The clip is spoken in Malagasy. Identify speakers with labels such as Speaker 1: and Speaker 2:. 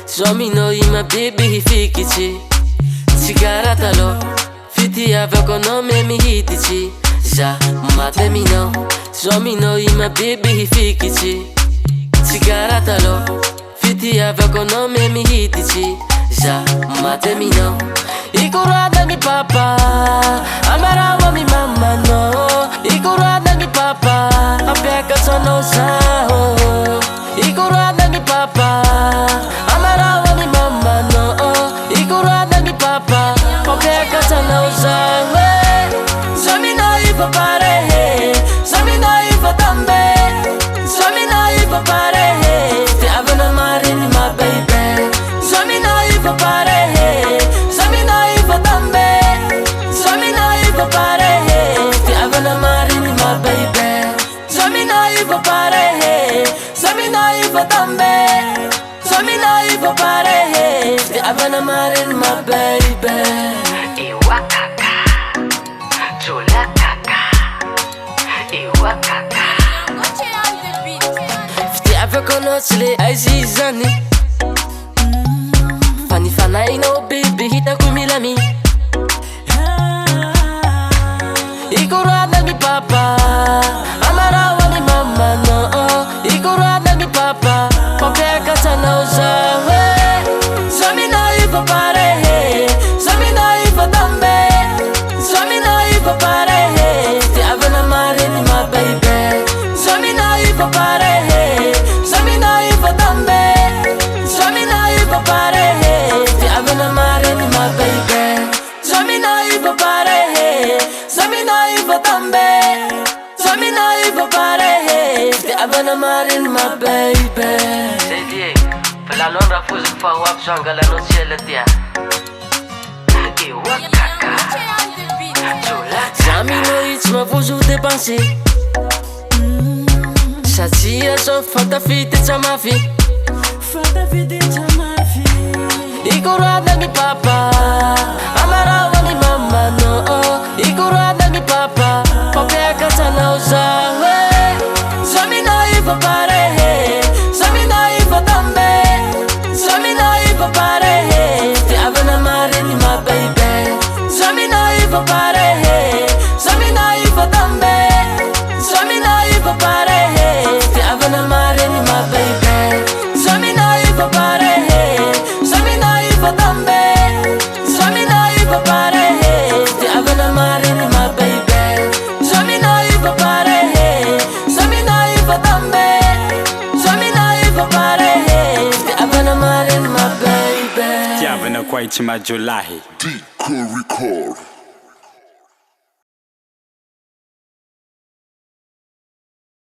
Speaker 1: Show me know you my baby hifikichi Cigarata lo Fiti aveko no me mi hitichi Ja mate mi no Show me know you my baby hifikichi Cigarata lo Fiti aveko no me mi hitichi Ja mate mi no Ikurada mi papa Amarawa mi mama no Ikurada mi papa Apeka sono sao Ikurada mi papa Amarawa mi mama no Ikurada mi papa Apeka sono sao Somi no ipo pare Somi no ipo tambe Somi no ipo pare Te avana mare ni my baby Somi no ipo pare Somi no ipo tambe Somi no ipo pare Te avana mare ni my baby Somi no ipo pare Somi no ipo tambe Somi no ipo pare Te avana mare ni my baby
Speaker 2: Iwakaka Chula kaka Iwakaka
Speaker 1: Fiti aveko no chile aizizani Fani fanai no baby hita kumilami Ikurada mi papa Amarawa mi mama no Ikurada mi papa Popeka sana uzawe Somi no ipo pare Somi no ipo tambe Somi no ipo pare Te avana mare ni my baby Somi no ipo pare Somi no ipo tambe Somi no ipo pare Te avana mare ni my baby Somi no ipo pare Somi no ipo tambe Somi no ipo pare Te avana mare ni my baby
Speaker 2: Say Dick Fela non rafuso fa wap jangala no cielo tia Iwakaka Chula
Speaker 1: Zami no hits ma vozo dépenser Satsia so fata fite chamafi Fata fite chamafi Ikurada mi papa Amarawa mi mama no Ikurada mi papa Popeka sana uzawe Somi no ipo pare Somi no ipo tambe Somi no ipo pare Te avana mare ni my baby Somi no ipo pare Somi no ipo tambe Somi no ipo pare Te avana mare ni my baby Somi no ipo pare Somi no ipo tambe Somi no ipo pare Te avana mare ni my baby Somi no ipo pare Somi no ipo tambe Somi no ipo pare Te avana mare ni my baby
Speaker 3: Tiavana quite majolahi
Speaker 4: Deep Record.